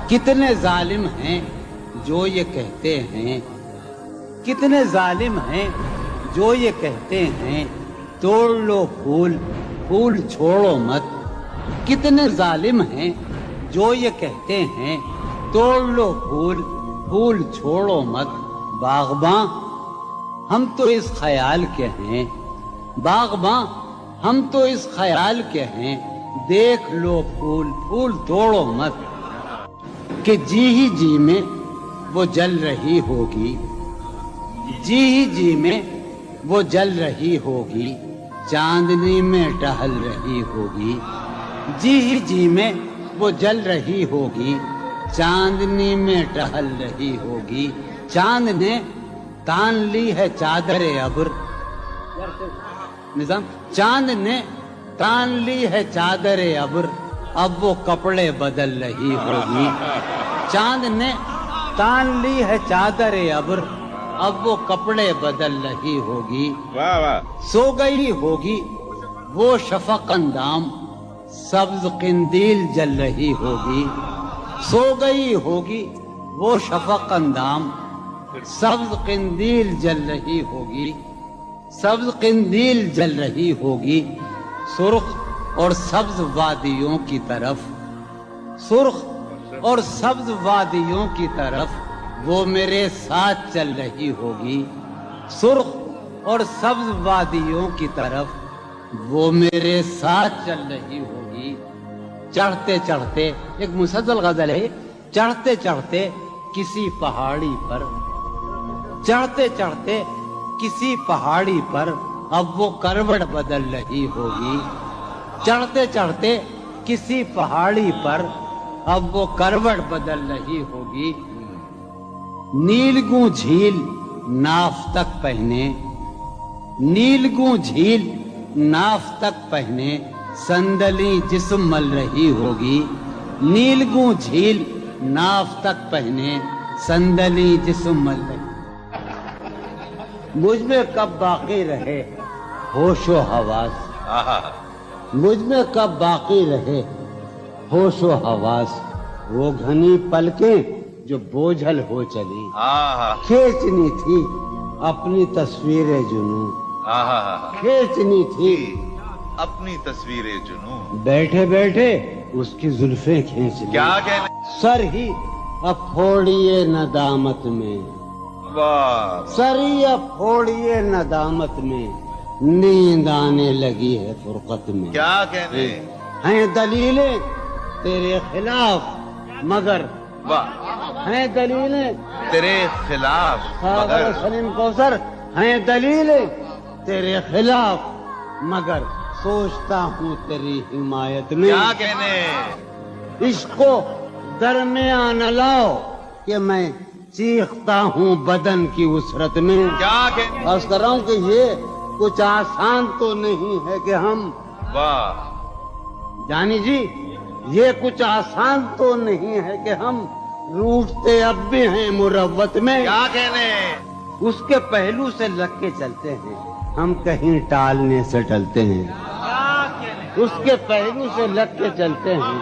کتنے ظالم ہیں جو یہ کہتے ہیں، کتنے ظالم ہیں جو یہ کہتے ہیں توڑ لو پھول پھول چھوڑو مت، کتنے ظالم ہیں جو یہ کہتے ہیں توڑ لو پھول پھول چھوڑو مت، باغباں ہم تو اس خیال کے ہیں، باغباں ہم تو اس خیال کے ہیں، دیکھ لو پھول پھول توڑو مت، کہ جی ہی جی میں وہ جل رہی ہوگی، جی ہی جی میں وہ جل رہی ہوگی، چاندنی میں ٹہل رہی ہوگی، جی ہی جی میں وہ جل رہی ہوگی، چاندنی میں ٹہل رہی ہوگی، چاند نے تان لی ہے چادر ابر، نظام چاند نے تان لی ہے چادر ابر، اب وہ کپڑے بدل رہی ہوگی، چاند نے تان لی ہے چادر ابر، اب وہ کپڑے بدل رہی ہوگی، سو گئی ہوگی وہ شفق اندام، سبز قندیل جل رہی ہوگی، سو گئی ہوگی وہ شفق اندام، سبز قندیل جل رہی ہوگی، سبز قندیل جل رہی ہوگی، سرخ اور سبز وادیوں کی طرف، سرخ اور سبز وادیوں کی طرف وہ میرے ساتھ چل رہی ہوگی، سرخ اور سبز وادیوں کی طرف وہ میرے ساتھ چل رہی ہوگی، چڑھتے چڑھتے ایک مسلسل غزل ہے، چڑھتے چڑھتے کسی پہاڑی پر، چڑھتے چڑھتے کسی پہاڑی پر اب وہ کروٹ بدل رہی ہوگی، چڑھتے چڑھتے کسی پہاڑی پر اب وہ کروٹ بدل رہی ہوگی، نیلگوں جھیل ناف تک پہنے، نیلگوں جھیل ناف تک پہنے صندلی جسم مل رہی ہوگی، نیلگوں جھیل ناف تک پہنے صندلی جسم مل رہی، مجھ میں کب باقی رہے ہوش و حواس، مجھ میں کب باقی رہے ہوش و حواس، وہ گھنی پلکیں جو بوجھل ہو چلی، کھینچنی تھی اپنی تصویر جنوں، کھینچنی تھی اپنی تصویر جنوں، بیٹھے بیٹھے اس کی زلفیں کھینچ لی، کیا کہنے، سر ہی اب پھوڑیے ندامت میں، سر ہی اب پھوڑیے ندامت میں، نیند آنے لگی ہے فرقت میں، کیا کہنے ہیں دلیلیں تیرے خلاف مگر، ہیں دلیلیں تیرے خلاف مگر، سلیم کوثر ہیں دلیلیں تیرے خلاف مگر، سوچتا ہوں تیری حمایت میں، کیا کہنے عشق کو درمیان لاؤ کہ میں چیختا ہوں بدن کی وسرت میں، کیا کہنے، عرض کر رہا ہوں کہ یہ کچھ آسان تو نہیں ہے کہ ہم، واہ جانی جی یہ کچھ آسان تو نہیں ہے کہ ہم روٹتے اب بھی ہیں مروت میں، کیا کہنے، اس کے پہلو سے لگ کے چلتے ہیں ہم کہیں ٹالنے سے ٹلتے ہیں، اس کے پہلو سے لگ کے چلتے ہیں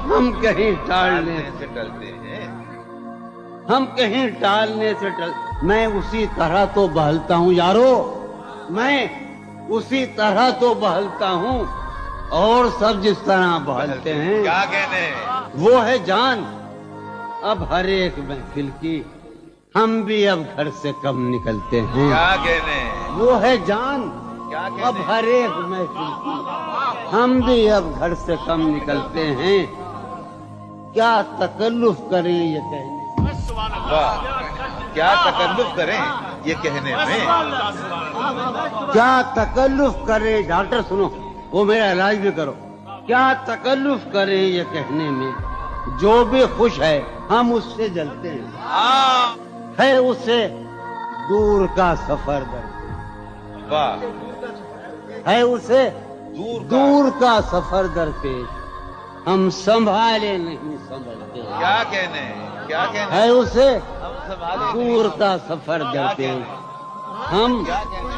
ہم کہیں ٹالنے سے ڈلتے ہیں، ہم کہیں ٹالنے سے میں اسی طرح تو بہلتا ہوں یارو، میں اسی طرح تو بہلتا ہوں اور سب جس طرح بہلتے ہیں، کیا کہنے، وہ ہے جان اب ہر ایک محفل کی، ہم بھی اب گھر سے کم نکلتے ہیں، کیا کہنے، وہ ہے جان کیا اب کہنے، ہر ایک محفل کی، ہم بھی اب گھر سے کم نکلتے ہیں، کیا تکلف کریں یہ کہنے، واہ کیا تکلف کریں یہ کہنے میں، کیا تکلف کریں، ڈاکٹر سنو وہ میرا علاج بھی کرو، کیا تکلف کریں یہ کہنے میں، جو بھی خوش ہے ہم اس سے جلتے ہیں، ہے اسے دور کا سفر درپیش، واہ ہے اسے دور کا سفر درپیش، ہم سنبھالے نہیں سنبھلتے، کیا کہنے، کیا کہنے، ہے اسے ہم سنبھالے دور کا سفر درپیش، ہم کیا کہنے،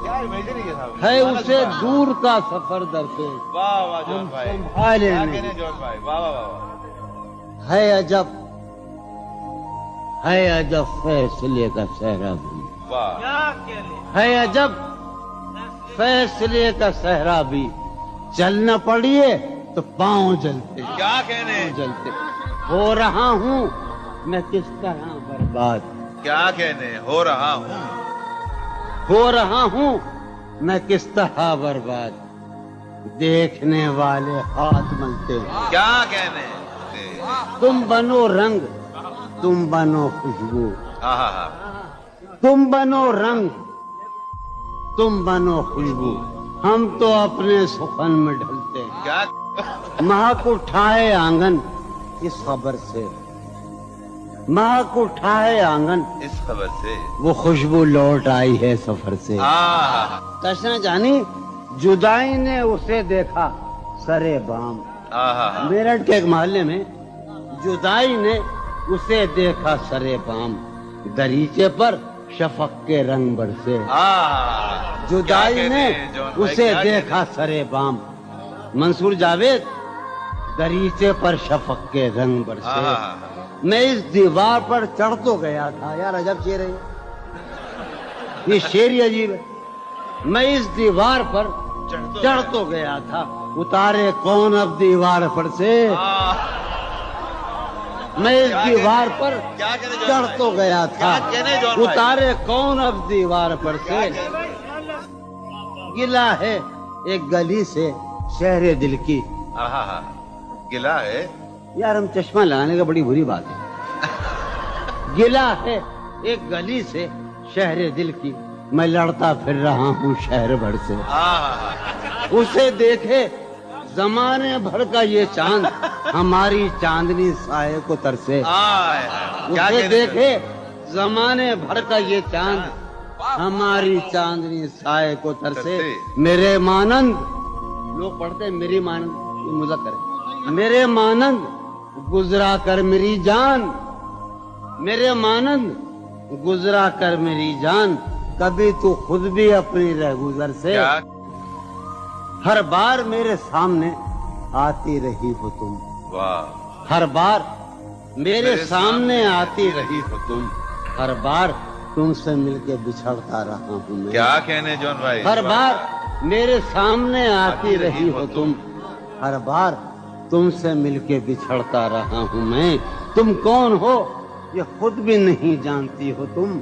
کیا امیجن صاحب، ہے اسے دور کا سفر درپیش، واہ واہ جون ہم بھائی، سنبھالے کیا نہیں، کہنے جون بھائی، واہ واہ واہ، ہے عجب فیصلے کا صحرا بھی، واہ ہے عجب فیصلے کا صحرا بھی، چلنا پڑیے تو پاؤں جلتے کیا کہنے، جلتے، ہو رہا ہوں میں کس طرح برباد، کیا کہنے، ہو رہا ہوں میں کس طرح برباد، دیکھنے والے ہاتھ ملتے ہیں، کیا کہنے، تم بنو رنگ تم بنو خوشبو، ہاں تم بنو رنگ تم بنو خوشبو، ہم تو اپنے سخن میں ڈھلتے ہیں، کیا مہک اٹھائے آنگن اس خبر سے، مہک اٹھائے آنگن اس خبر سے، وہ خوشبو لوٹ آئی ہے سفر سے، ہاں تشنا جانی جدائی نے اسے دیکھا سرے بام، ہاں میرٹھ کے ایک محلے میں جدائی نے اسے دیکھا سرے بام، دریچے پر شفق کے رنگ برسے، جدائی نے اسے دیکھا سرے بام، منصور جاوید، دریچے پر شفق کے رنگ برسے، میں اس دیوار پر چڑھ تو گیا تھا، یار عجب شعر ہے یہ شعر ہی عجیب ہے، میں اس دیوار پر چڑھ تو گیا تھا، اتارے کون اب دیوار پر سے، میں اس دیوار پر چڑھ تو گیا تھا، اتارے کون اب دیوار پر سے، گلا ہے ایک گلی سے شہر دل کی، گلا ہے یار ہم چشمہ لگانے کا بڑی بری بات ہے، گلا ہے ایک گلی سے شہر دل کی، میں لڑتا پھر رہا ہوں شہر بھر سے، اسے دیکھے زمانے بھر کا یہ چاند ہماری چاندنی سائے کو ترسے، اسے دیکھے زمانے بھر کا یہ چاند ہماری چاندنی سائے کو ترسے، میرے مانند لوگ پڑھتے ہیں میری مانند، یہ مذکر ہے، میرے مانند گزرا کر میری جان، میرے مانند گزرا کر میری جان، کبھی تو خود بھی اپنی رہ گزر سے، ہر بار میرے سامنے آتی رہی ہو تم، ہر بار میرے سامنے آتی رہی ہو تم، ہر بار تم سے مل کے بچھڑتا رہا ہوں میں، کیا کہنے جون بھائی، ہر بار میرے سامنے آتی رہی ہو تم، ہر بار تم سے مل کے بچھڑتا رہا ہوں میں، تم کون ہو یہ خود بھی نہیں جانتی ہو تم،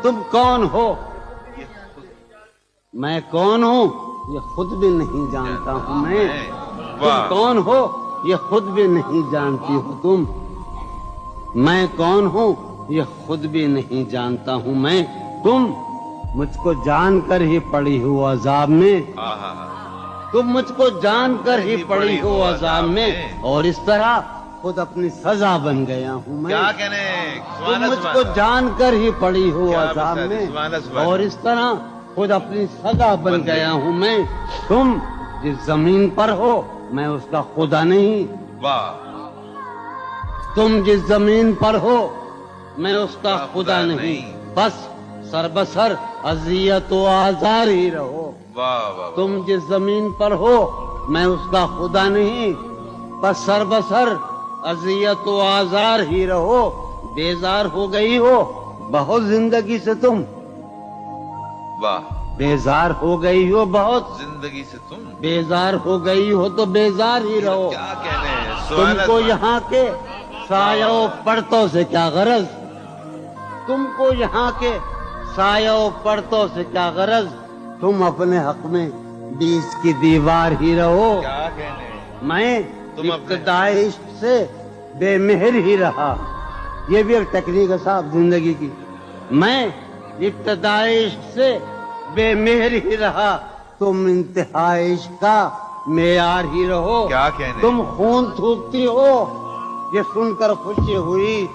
تم کون ہو میں کون ہوں یہ خود بھی نہیں جانتا ہوں میں، تم کون ہو یہ خود بھی نہیں جانتی ہو تم، میں کون ہوں یہ خود بھی نہیں جانتا ہوں میں، تم مجھ کو جان کر ہی پڑی ہو عذاب میں، تم مجھ کو جان کر ہی پڑی ہو عذاب میں، اور اس طرح خود اپنی سزا بن گیا ہوں میں، کیا کہنے، تم مجھ کو جان کر ہی پڑی ہو عذاب میں، اور اس طرح خود اپنی سزا بن گیا ہوں میں، تم جس زمین پر ہو میں اس کا خدا نہیں، تم جس زمین پر ہو میں اس کا خدا نہیں، بس سر بسر اذیت و آزار ہی رہو، تم جس زمین پر ہو میں اس کا خدا نہیں، بس سر بسر اذیت و آزار ہی رہو، بیزار ہو گئی ہو بہت زندگی سے تم، بیزار ہو گئی ہو بہت زندگی سے تم، بیزار ہو گئی ہو تو بیزار ہی رہو، کیا کہنے، تم کو یہاں کے سایہ و پرتوں سے کیا غرض، تم کو یہاں کے سایہ و پرتوں سے کیا غرض، تم اپنے حق میں بیچ کی دیوار ہی رہو، کیا کہنے، میں ابتدائی عشق سے بے مہر ہی رہا، یہ بھی ایک ٹیکنیک ہے صاحب زندگی کی، میں ابتدائی عشق سے بے مہر ہی رہا، تم انتہائی عشق کا معیار ہی رہو، کیا کہنے، تم خون تھوکتی ہو یہ سن کر خوشی ہوئی،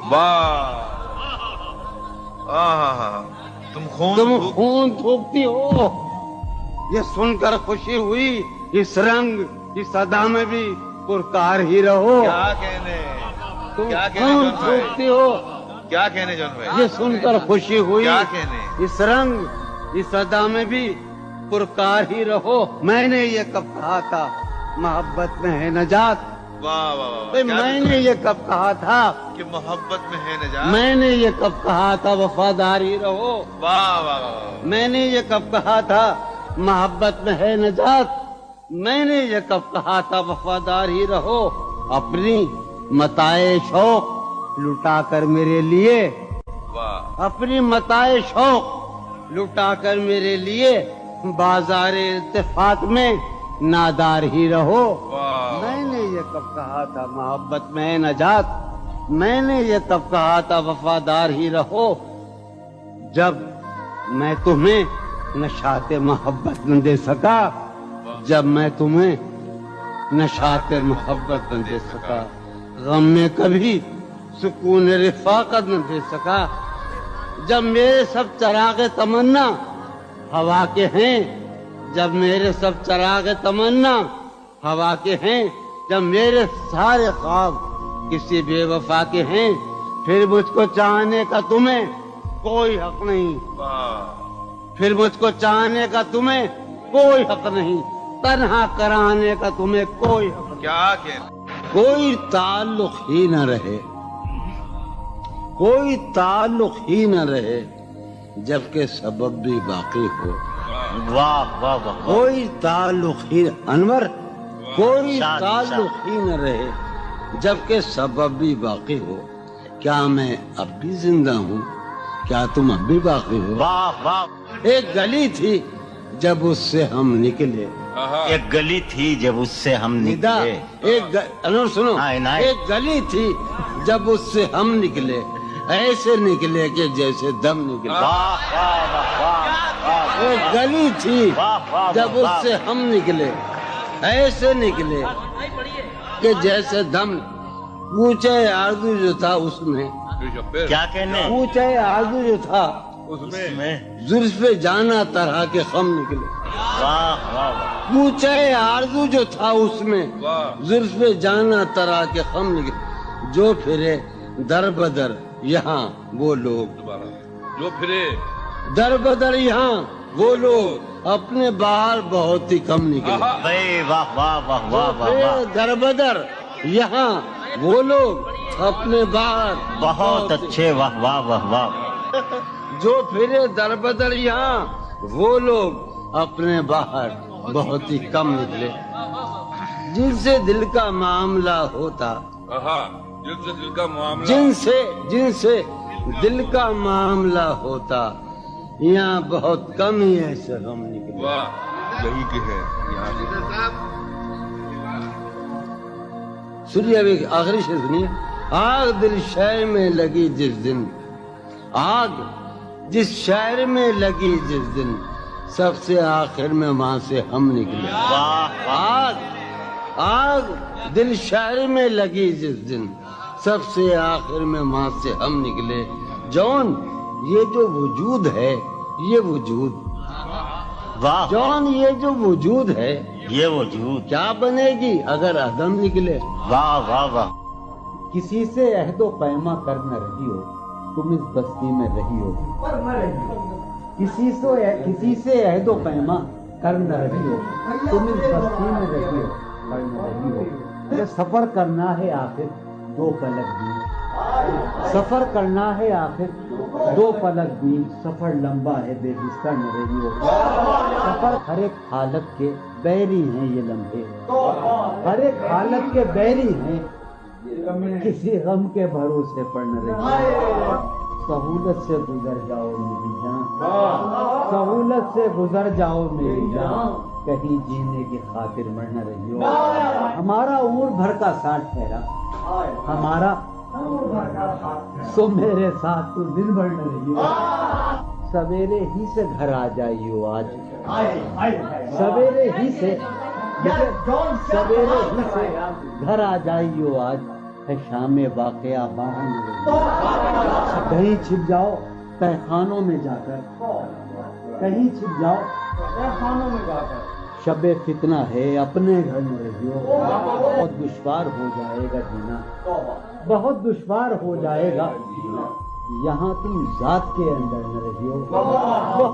تم خون تھوکتی ہو یہ سن کر خوشی ہوئی، اس رنگ اس ادا میں بھی پرکار ہی رہو، کیا کہنے، تم کیا کہنے خون جون بھائی، تھوکتی ہو کیا کہنے جون بھائی، یہ سن کر خوشی ہوئی، کیا کہنے، اس رنگ اس ادا میں بھی پرکار ہی رہو، میں نے یہ کب کہا تھا محبت میں ہے نجات، واہ واہ واہ، بھئی کیا میں نے یہ کب کہا تھا کہ محبت میں ہے نجات؟ میں نے یہ کب کہا تھا وفادار ہی رہو؟ واہ واہ واہ، میں نے یہ کب کہا تھا محبت میں ہے نجات؟ میں نے یہ کب کہا تھا وفادار ہی رہو؟ اپنی متاع شوق لٹا کر میرے لیے، واہ اپنی متاع شوق لٹا کر میرے لیے بازار التفات میں نادار ہی رہو۔ واہ، میں نے یہ کب کہا تھا محبت میں ہے نجات؟ میں نے یہ کب کہا تھا وفادار ہی رہو؟ جب میں تمہیں نشاط محبت نہ دے سکا، جب میں تمہیں نشاط محبت نہ دے سکا، غم میں کبھی سکون رفاقت نہ دے سکا، جب میرے سب چراغ تمنا ہوا کے ہیں، جب میرے سب چراغ تمنا ہوا کے ہیں، جب میرے سارے خواب کسی بے وفا کے ہیں، پھر مجھ کو چاہنے کا تمہیں کوئی حق نہیں، واہ، پھر مجھ کو چاہنے کا تمہیں کوئی حق نہیں، تنہا کرانے کا تمہیں کوئی حق نہیں، کیا کہنا، کوئی تعلق ہی نہ رہے، کوئی تعلق ہی نہ رہے جبکہ سبب بھی باقی ہو، واہ واہ واہ، کوئی تعلق ہی انور، کوئی شاد، تعلق ہی نہ رہے جبکہ سبب بھی باقی ہو۔ کیا میں اب بھی زندہ ہوں؟ کیا تم اب بھی باقی ہو؟ واہ واہ، ایک گلی تھی جب اس سے ہم نکلے، ایک گلی تھی جب اس سے ہم ندا نکلے، انور سنو، ہاں، عنایت۔ ایک گلی تھی جب اس سے ہم نکلے، ایسے نکلے کہ جیسے دم نکلے۔ واہ واہ واہ واہ، ایک گلی تھی جب اس سے ہم نکلے، ایسے نکلے کہ جیسے دم، پوچھے آرزو جو تھا اس میں، کیا کہنے پوچھے آرزو جو تھا اس میں، زلف جانا طرح کے خم نکلے، واہ واہ واہ، پوچھے آرزو جو تھا اس میں، زلف جانا طرح کے خم نکلے، جو پھرے در بدر یہاں وہ لوگ، جو پھرے در بدر یہاں وہ لوگ، اپنے باہر بہت ہی کم نکلے، بھائی واہ واہ واہ واہ واہ واہ، در بدر یہاں وہ لوگ، اپنے باہر بہت اچھے، واہ واہ واہ واہ، جو پھرے در بدر یہاں وہ لوگ، اپنے باہر بہت ہی کم نکلے، جن سے دل کا معاملہ ہوتا، جن سے دل کا معاملہ، جن سے دل کا معاملہ ہوتا، یہاں بہت کم ہی ایسے غم نکلے۔ واہ، یہی کہ ہے یہاں سے۔ سنیے ابھی آخری شعر سنیے۔ آگ دل شہر میں لگی جس دن، آگ جس شہر میں لگی جس دن، سب سے آخر میں وہاں سے ہم نکلے۔ واہ آگ آگ دل شہر میں لگی جس دن، سب سے آخر میں وہاں سے ہم نکلے۔ جون یہ جو وجود ہے، یہ وجود، واہ، جون یہ جو وجود ہے، یہ وجود، کیا بنے گی اگر عدم نکلے؟ واہ واہ واہ، کسی سے عہد و پیما کر نہ رہی ہو، تم اس بستی میں رہی ہو، کسی سے عہد و پیما کر نہ رہی ہو، تم اس بستی میں رہی ہو، پر نہ رہی ہو۔ یہ سفر کرنا ہے آخر دو پلک بھی، سفر کرنا ہے آخر دو پلک بھی، سفر لمبا ہے بے بستر نہ رہی ہو۔ سفر ہر ایک حالت کے بیری ہیں یہ لمحے، ہر ایک حالت کے بیری ہیں، کسی غم کے بھروسے پر نہ رہی ہو۔ سہولت سے گزر جاؤ میری جان، سہولت سے گزر جاؤ میری جان، کہیں جینے کی خاطر مر نہ رہی ہو۔ ہمارا عمر بھر کا ساتھ ٹھہرا، ہمارا سو میرے ساتھ تو دن بھر نہ رہی ہو۔ سویرے ہی سے گھر آ جائیو آج، سویرے ہی سے گھر آ جائیو آج، ہے شام واقعہ باہر نہ رہی ہو۔ کہیں چھپ جاؤ تہخانوں میں جا کر، کہیں چھپ جاؤ تہخانوں میں جا کر، شب فتنہ ہے اپنے گھر میں رہی ہو۔ بہت دشوار ہو جائے گا جینا، بہت دشوار ہو جائے گا جینا، یہاں تم ذات کے اندر نہ رہی ہو۔